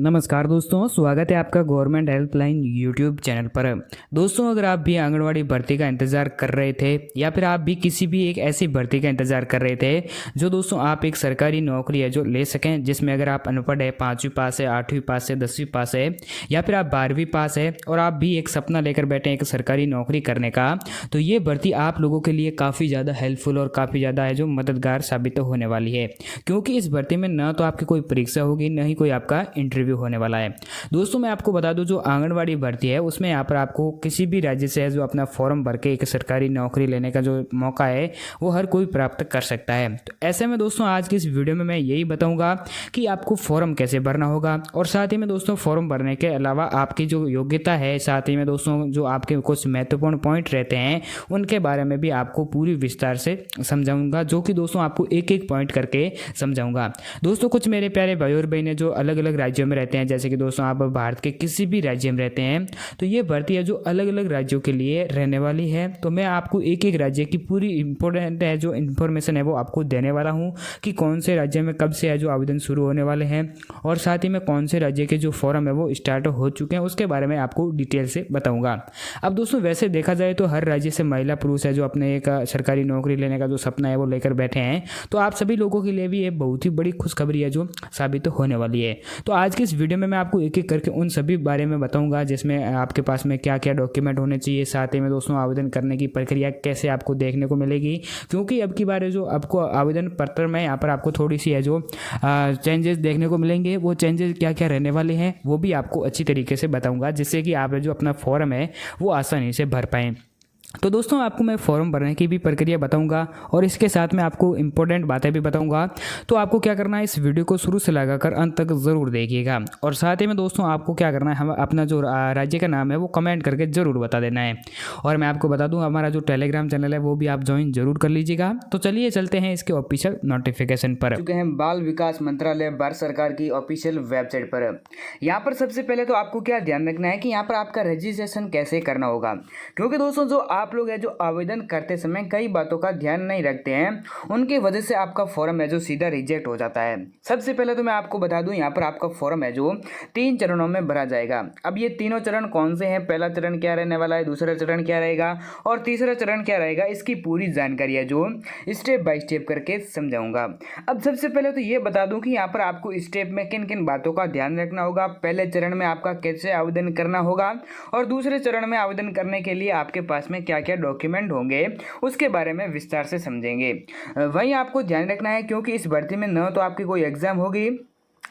नमस्कार दोस्तों, स्वागत है आपका गवर्नमेंट हेल्पलाइन यूट्यूब चैनल पर। दोस्तों, अगर आप भी आंगनवाड़ी भर्ती का इंतज़ार कर रहे थे या फिर आप भी किसी भी एक ऐसी भर्ती का इंतज़ार कर रहे थे जो दोस्तों आप एक सरकारी नौकरी है जो ले सकें, जिसमें अगर आप अनपढ़ है, 5वीं पास है, 8वीं पास है, 10वीं पास है या फिर आप 12वीं पास है और आप भी एक सपना लेकर बैठे हैं एक सरकारी नौकरी करने का, तो ये भर्ती आप लोगों के लिए काफ़ी ज़्यादा हेल्पफुल और काफ़ी ज़्यादा है जो मददगार साबित होने वाली है। क्योंकि इस भर्ती में ना तो आपकी कोई परीक्षा होगी, ना ही कोई आपका इंटरव्यू होने वाला है। दोस्तों, मैं आपको बता दूं, जो आंगनवाड़ी भर्ती है उसमें यहाँ पर आपको किसी भी राज्य से है जो अपना फॉर्म भर के एक सरकारी नौकरी लेने का जो मौका है वो हर कोई प्राप्त कर सकता है। तो ऐसे में दोस्तों आज की इस वीडियो में मैं यही बताऊंगा कि आपको फॉर्म कैसे भरना होगा, और साथ ही में दोस्तों फॉर्म भरने के अलावा आपकी जो योग्यता है, साथ ही में दोस्तों जो आपके कुछ महत्वपूर्ण पॉइंट रहते हैं उनके बारे में भी आपको पूरी विस्तार से समझाऊंगा, जो कि दोस्तों आपको एक एक पॉइंट करके समझाऊंगा। दोस्तों, कुछ मेरे प्यारे भाई और बहनें जो अलग अलग राज्यों में रहते हैं, जैसे कि दोस्तों आप भारत के किसी भी राज्य में रहते हैं, तो ये भर्ती है जो अलग अलग राज्यों के लिए रहने वाली है। तो मैं आपको एक एक राज्य की पूरी इंपॉर्टेंट है जो इन्फॉर्मेशन है वो आपको देने वाला हूँ कि कौन से राज्य में कब से है जो आवेदन शुरू होने वाले हैं, और साथ ही में कौन से राज्य के जो फॉर्म है वो स्टार्ट हो चुके हैं उसके बारे में आपको डिटेल से बताऊँगा। अब दोस्तों वैसे देखा जाए तो हर राज्य से महिला पुरुष है जो अपने एक सरकारी नौकरी लेने का जो सपना है वो लेकर बैठे हैं, तो आप सभी लोगों के लिए भी ये बहुत ही बड़ी खुशखबरी है जो साबित होने वाली है। तो आज की इस वीडियो में मैं आपको एक एक करके उन सभी बारे में बताऊंगा, जिसमें आपके पास में क्या क्या डॉक्यूमेंट होने चाहिए, साथ ही में दोस्तों आवेदन करने की प्रक्रिया कैसे आपको देखने को मिलेगी। क्योंकि अब की बार जो आपको आवेदन पत्र में यहाँ पर आपको थोड़ी सी है जो चेंजेस देखने को मिलेंगे, वो चेंजेस क्या क्या रहने वाले हैं वो भी आपको अच्छी तरीके से बताऊँगा, जिससे कि आप जो अपना फॉर्म है वो आसानी से भर पाएँ। तो दोस्तों आपको मैं फॉर्म भरने की भी प्रक्रिया बताऊंगा और इसके साथ में आपको इंपॉर्टेंट बातें भी बताऊंगा। तो आपको क्या करना है, इस वीडियो को शुरू से लगाकर अंत तक ज़रूर देखिएगा, और साथ ही में दोस्तों आपको क्या करना है, हम अपना जो राज्य का नाम है वो कमेंट करके ज़रूर बता देना है। और मैं आपको बता दूँ हमारा जो टेलीग्राम चैनल है वो भी आप ज्वाइन जरूर कर लीजिएगा। तो चलिए चलते हैं इसके ऑफिशियल नोटिफिकेशन पर। चुके हैं बाल विकास मंत्रालय भारत सरकार की ऑफिशियल वेबसाइट पर। यहाँ पर सबसे पहले तो आपको क्या ध्यान रखना है कि यहाँ पर आपका रजिस्ट्रेशन कैसे करना होगा, क्योंकि दोस्तों जो आप लोग है जो आवेदन करते समय कई बातों का ध्यान नहीं रखते हैं, उनकी वजह से आपका फॉर्म है जो सीधा रिजेक्ट हो जाता है। सबसे पहले तो मैं आपको बता दूं, यहाँ पर आपका फॉर्म है जो 3 चरणों में भरा जाएगा। अब ये तीनों चरण कौन से हैं, पहला चरण क्या रहने वाला है, दूसरा चरण क्या रहेगा और तीसरा चरण क्या रहेगा, इसकी पूरी जानकारी है जो स्टेप बाय स्टेप करके समझाऊंगा। अब सबसे पहले तो ये बता दूं कि यहाँ पर आपको स्टेप में किन किन बातों का ध्यान रखना होगा। पहले चरण में आपका कैसे आवेदन करना होगा और दूसरे चरण में आवेदन करने के लिए आपके पास में क्या क्या डॉक्यूमेंट होंगे उसके बारे में विस्तार से समझेंगे। वहीं आपको ध्यान रखना है क्योंकि इस भर्ती में न तो आपकी कोई एग्जाम होगी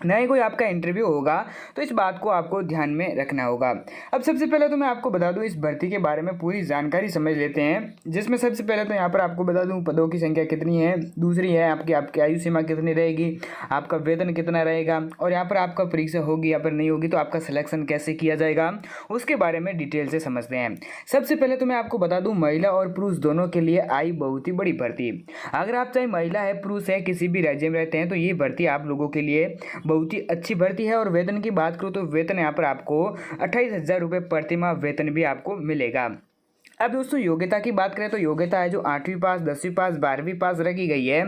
न ही कोई आपका इंटरव्यू होगा, तो इस बात को आपको ध्यान में रखना होगा। अब सबसे पहले तो मैं आपको बता दूं, इस भर्ती के बारे में पूरी जानकारी समझ लेते हैं, जिसमें सबसे पहले तो यहाँ पर आपको बता दूं पदों की संख्या कितनी है, दूसरी है आपकी आयु सीमा कितनी रहेगी, आपका वेतन कितना रहेगा, और यहाँ पर आपका परीक्षा होगी या फिर नहीं होगी तो आपका सिलेक्शन कैसे किया जाएगा, उसके बारे में डिटेल से समझते हैं। सबसे पहले तो मैं आपको बता दूँ, महिला और पुरुष दोनों के लिए आई बहुत ही बड़ी भर्ती। अगर आप चाहे महिला है पुरुष है किसी भी राज्य में रहते हैं तो ये भर्ती आप लोगों के लिए बहुत ही अच्छी भर्ती है। और वेतन की बात करूँ तो वेतन यहाँ पर आपको 28,000 रुपये प्रति माह वेतन भी आपको मिलेगा। अब दोस्तों योग्यता की बात करें तो योग्यता है जो 8वीं पास, 10वीं पास, 12वीं पास रखी गई है,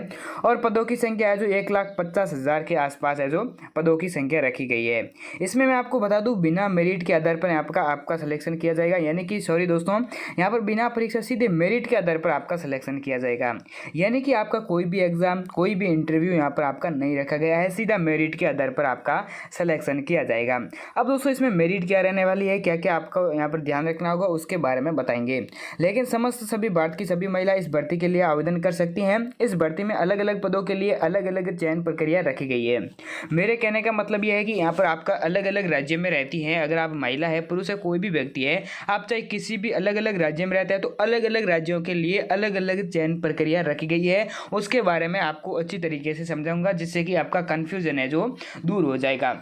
और पदों की संख्या है जो 1,50,000 के आसपास है जो पदों की संख्या रखी गई है। इसमें मैं आपको बता दूं बिना मेरिट के आधार पर आपका सिलेक्शन किया जाएगा, यानी कि सॉरी दोस्तों, यहाँ पर बिना परीक्षा सीधे मेरिट के आधार पर आपका सिलेक्शन किया जाएगा, यानी कि आपका कोई भी एग्जाम कोई भी इंटरव्यू यहाँ पर आपका नहीं रखा गया है, सीधा मेरिट के आधार पर आपका सिलेक्शन किया जाएगा। अब दोस्तों इसमें मेरिट क्या रहने वाली है, क्या क्या आपको यहाँ पर ध्यान रखना होगा उसके बारे में बताएंगे। लेकिन समस्त सभी भारत की सभी महिला इस भर्ती के लिए आवेदन कर सकती हैं। इस भर्ती में अलग अलग पदों के लिए अलग अलग चयन प्रक्रिया रखी गई है। मेरे कहने का मतलब यह है कि यहाँ पर आपका अलग अलग राज्य में रहती हैं, अगर आप महिला है पुरुष है कोई भी व्यक्ति है, आप चाहे किसी भी अलग अलग राज्य में रहते हैं, तो अलग अलग राज्यों के लिए अलग अलग चयन प्रक्रिया रखी गई है। उसके बारे में आपको अच्छी तरीके से समझाऊंगा, जिससे कि आपका कन्फ्यूजन है जो दूर हो जाएगा।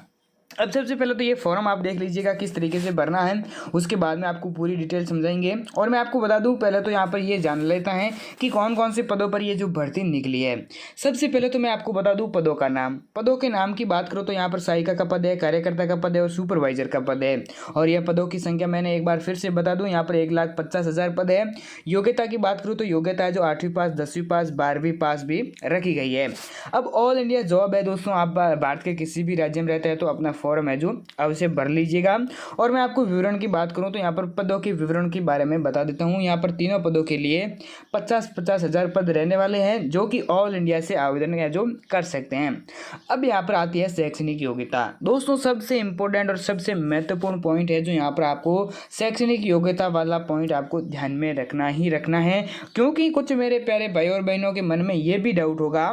अब सबसे पहले तो ये फॉर्म आप देख लीजिएगा किस तरीके से भरना है, उसके बाद में आपको पूरी डिटेल समझाएंगे। और मैं आपको बता दूं पहले तो यहाँ पर ये जान लेता है कि कौन कौन से पदों पर ये जो भर्ती निकली है। सबसे पहले तो मैं आपको बता दूं पदों का नाम। पदों के नाम की बात करो तो यहाँ पर सहायिका का पद है, कार्यकर्ता का पद है और सुपरवाइजर का पद है। और यह पदों की संख्या मैंने एक बार फिर से बता दूँ, यहाँ पर 1,50,000 पद है। योग्यता की बात करूँ तो योग्यता है जो 8वीं पास, 10वीं पास, 12वीं पास भी रखी गई है। अब ऑल इंडिया जॉब है दोस्तों, आप भारत के किसी भी राज्य में रहते हैं तो अपना फॉर्म है जो अवश्य भर लीजिएगा। और मैं आपको विवरण की बात करूं तो यहाँ पर पदों के विवरण के बारे में बता देता हूं। यहाँ पर तीनों पदों के लिए 50-50 हज़ार पद रहने वाले हैं, जो कि ऑल इंडिया से आवेदन है जो कर सकते हैं। अब यहाँ पर आती है शैक्षणिक योग्यता। दोस्तों सबसे इंपॉर्टेंट और सबसे महत्वपूर्ण पॉइंट है जो यहाँ पर आपको शैक्षणिक योग्यता वाला पॉइंट आपको ध्यान में रखना ही रखना है, क्योंकि कुछ मेरे प्यारे भाई और बहनों के मन में ये भी डाउट होगा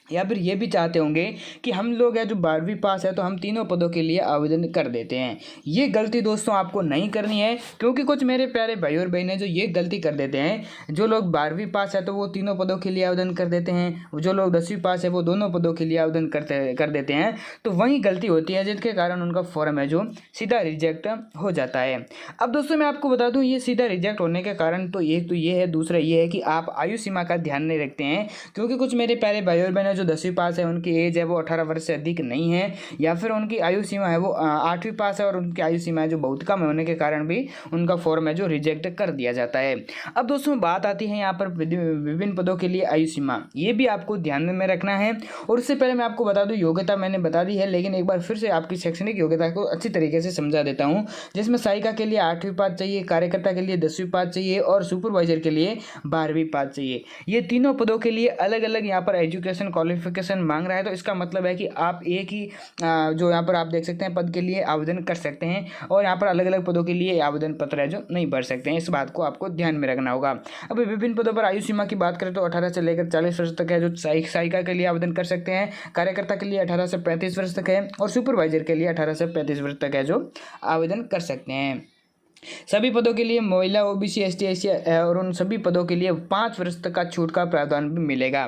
या फिर ये भी चाहते होंगे कि हम लोग है जो 12वीं पास है तो हम तीनों पदों के लिए आवेदन कर देते हैं। ये गलती दोस्तों आपको नहीं करनी है, क्योंकि कुछ मेरे प्यारे भाई और बहनें जो ये गलती कर देते हैं, जो लोग 12वीं पास है तो वो तीनों पदों के लिए आवेदन कर देते हैं, जो लोग 10वीं पास है वो दोनों पदों के लिए आवेदन कर देते हैं। तो वही गलती होती है जिसके कारण उनका फॉर्म है जो सीधा रिजेक्ट हो जाता है। अब दोस्तों मैं आपको बता दूँ, ये सीधा रिजेक्ट होने के कारण तो एक तो ये है, दूसरा ये है कि आप आयु सीमा का ध्यान नहीं रखते हैं, क्योंकि कुछ मेरे प्यारे भाई और बहनें जो 10वीं पास है उनकी एज है वो 18 वर्ष से अधिक नहीं है, या फिर उनकी आयु सीमा है वो 8वीं पास है और उनकी आयु सीमा है जो बहुत कम होने के कारण भी उनका फॉर्म है जो रिजेक्ट कर दिया जाता है। अब दोस्तों बात आती है यहाँ पर विभिन्न पदों के लिए आयु सीमा, ये भी आपको ध्यान में रखना है। और उससे पहले मैं आपको बता दूं, योग्यता मैंने बता दी है, लेकिन एक बार फिर से आपकी शैक्षणिक योग्यता को अच्छी तरीके से समझा देता हूँ, जिसमें सहायिका के लिए 8वीं पास चाहिए, कार्यकर्ता के लिए 10वीं पास चाहिए और सुपरवाइजर के लिए 12वीं पास चाहिए। ये तीनों पदों के लिए अलग अलग यहाँ पर एजुकेशन क्वालिफिकेशन मांग रहा है, तो इसका मतलब है कि आप एक ही जो यहाँ पर आप देख सकते हैं पद के लिए आवेदन कर सकते हैं, और यहाँ पर अलग अलग पदों के लिए आवेदन पत्र है जो नहीं भर सकते हैं। इस बात को आपको ध्यान में रखना होगा। अब विभिन्न पदों पर आयु सीमा की बात करें तो 18 से लेकर 40 वर्ष तक है जो सहायिका के लिए आवेदन कर सकते हैं, कार्यकर्ता के लिए 18 से 35 वर्ष तक है, और सुपरवाइजर के लिए 18 से 35 वर्ष तक है जो आवेदन कर सकते हैं। सभी पदों के लिए महिला, ओबीसी, एसटी, एससी और उन सभी पदों के लिए 5 वर्ष तक का छूट का प्रावधान भी मिलेगा।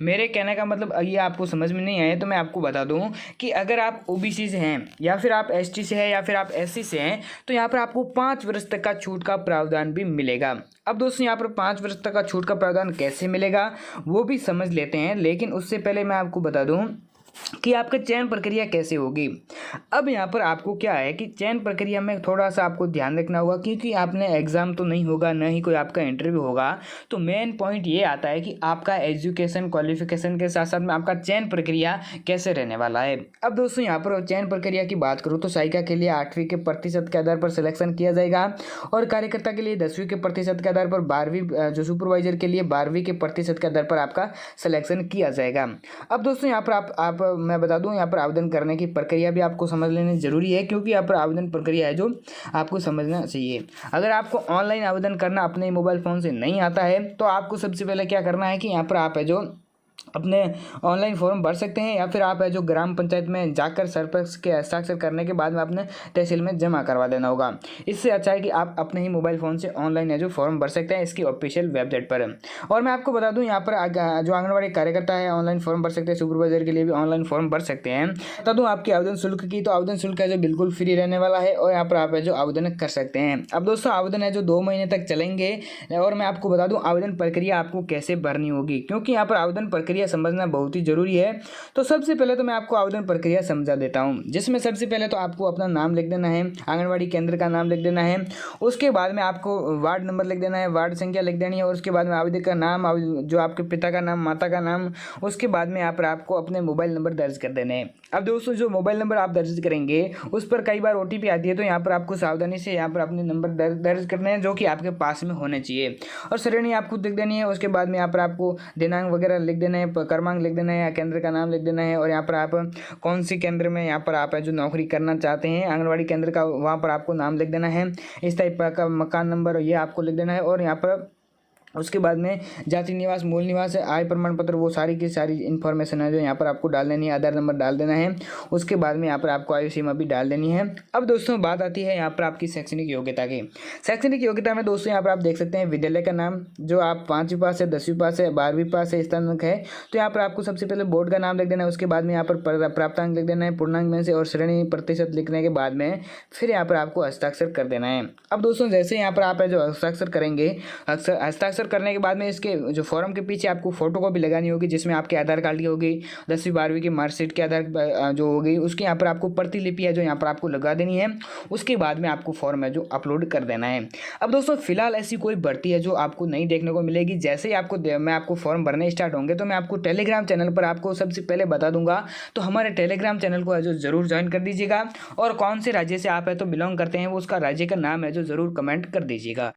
मेरे कहने का मतलब ये आपको समझ में नहीं आया तो मैं आपको बता दूं कि अगर आप ओबीसी से हैं या फिर आप एसटी से हैं या फिर आप एससी से हैं तो यहाँ पर आपको 5 वर्ष तक का छूट का प्रावधान भी मिलेगा। अब दोस्तों यहाँ पर 5 वर्ष तक का छूट का प्रावधान कैसे मिलेगा वो भी समझ लेते हैं, लेकिन उससे पहले मैं आपको बता दूँ कि आपका चयन प्रक्रिया कैसे होगी। अब यहाँ पर आपको क्या है कि चयन प्रक्रिया में थोड़ा सा आपको ध्यान रखना होगा, क्योंकि आपने एग्ज़ाम तो नहीं होगा, न ही कोई आपका इंटरव्यू होगा। तो मेन पॉइंट ये आता है कि आपका एजुकेशन क्वालिफिकेशन के साथ साथ में आपका चयन प्रक्रिया कैसे रहने वाला है। अब दोस्तों यहाँ पर चयन प्रक्रिया की बात करूँ तो सहायिका के लिए 8वीं के प्रतिशत के आधार पर सिलेक्शन किया जाएगा, और कार्यकर्ता के लिए 10वीं के प्रतिशत के आधार पर 12वीं, जो सुपरवाइजर के लिए 12वीं के प्रतिशत के आधार पर आपका सिलेक्शन किया जाएगा। अब दोस्तों यहाँ पर आप मैं बता दूं, यहाँ पर आवेदन करने की प्रक्रिया भी आपको समझ लेनी जरूरी है, क्योंकि यहाँ पर आवेदन प्रक्रिया है जो आपको समझना चाहिए। अगर आपको ऑनलाइन आवेदन करना अपने मोबाइल फ़ोन से नहीं आता है तो आपको सबसे पहले क्या करना है कि यहाँ पर आप है जो अपने ऑनलाइन फॉर्म भर सकते हैं, या फिर आप है जो ग्राम पंचायत में जाकर सरपंच के हस्ताक्षर करने के बाद में अपने तहसील में जमा करवा देना होगा। इससे अच्छा है कि आप अपने ही मोबाइल फ़ोन से ऑनलाइन है जो फॉर्म भर सकते हैं इसकी ऑफिशियल वेबसाइट पर। और मैं आपको बता दूं यहाँ पर जो आंगनबाड़ी कार्यकर्ता है ऑनलाइन फॉर्म भर सकते हैं, सुपरवाइजर के लिए भी ऑनलाइन फॉर्म भर सकते हैं। बता दूँ आपकी आवेदन शुल्क की, तो आवेदन शुल्क है जो बिल्कुल फ्री रहने वाला है, और यहाँ पर आप है जो आवेदन कर सकते हैं। अब दोस्तों आवेदन है जो 2 महीने तक चलेंगे, और मैं आपको बता दूँ आवेदन प्रक्रिया आपको कैसे भरनी होगी, क्योंकि यहाँ पर आवेदन प्रक्रिया समझना बहुत ही जरूरी है। तो सबसे पहले तो मैं आपको आवेदन प्रक्रिया समझा देता हूं, जिसमें सबसे पहले तो आपको अपना नाम लिख देना है, आंगनवाड़ी केंद्र का नाम लिख देना है, उसके बाद में आपको वार्ड नंबर लिख देना है, वार्ड संख्या लिख देनी है, और उसके बाद में आवेदक का नाम, जो आपके पिता का नाम, माता का नाम, उसके बाद में यहाँ पर आपको अपने मोबाइल नंबर दर्ज कर देने हैं। अब दोस्तों जो मोबाइल नंबर आप दर्ज करेंगे उस पर कई बार OTP आती है, तो यहाँ पर आपको सावधानी से यहाँ पर अपने नंबर दर्ज करने हैं जो कि आपके पास में होने चाहिए, और श्रेणी आपको लिख देनी है। उसके बाद में यहाँ पर आपको दिनांक वगैरह लिख देना है, क्रमांक लिख देना है, या केंद्र का नाम लिख देना है, और यहाँ पर आप कौन सी केंद्र में यहाँ पर आप जो नौकरी करना चाहते हैं आंगनवाड़ी केंद्र का, वहाँ पर आपको नाम लिख देना है। इस टाइप का मकान नंबर ये आपको लिख देना है, और यहाँ पर उसके बाद में जाति निवास, मूल निवास, आय प्रमाण पत्र, वो सारी की सारी इन्फॉर्मेशन है जो यहाँ पर आपको डाल देनी है, आधार नंबर डाल देना है। उसके बाद में यहाँ पर आपको आयु सीमा भी डाल देनी है। अब दोस्तों बात आती है यहाँ पर आपकी शैक्षणिक योग्यता की। शैक्षणिक योग्यता में दोस्तों यहाँ पर आप देख सकते हैं विद्यालय का नाम, जो आप 5वीं पास है, 10वीं पास है, 12वीं पास है, स्नातक है, तो यहाँ पर आपको सबसे पहले बोर्ड का नाम लिख देना है। उसके बाद में यहाँ पर प्राप्तांक लिख देना है पूर्णांक में से, और श्रेणी प्रतिशत लिखने के बाद में फिर यहाँ पर आपको हस्ताक्षर कर देना है। अब दोस्तों जैसे यहाँ पर आप है जो हस्ताक्षर करेंगे, हस्ताक्षर रजिस्टर करने के बाद में इसके जो फॉर्म के पीछे आपको फोटो कॉपी लगानी होगी, जिसमें आपके आधार कार्ड की होगी, 10वीं 12वीं की मार्कशीट के आधार जो होगी उसके यहाँ पर आपको प्रतिलिपि है जो यहाँ पर आपको लगा देनी है। उसके बाद में आपको फॉर्म है जो अपलोड कर देना है। अब दोस्तों फिलहाल ऐसी कोई भर्ती है जो आपको नहीं देखने को मिलेगी। जैसे ही मैं आपको फॉर्म भरने स्टार्ट होंगे तो मैं आपको टेलीग्राम चैनल पर आपको सबसे पहले बता दूंगा। तो हमारे टेलीग्राम चैनल को है जो ज़रूर ज्वाइन कर दीजिएगा, और कौन से राज्य से आप है तो बिलोंग करते हैं वो उसका राज्य का नाम है जो ज़रूर कमेंट कर दीजिएगा।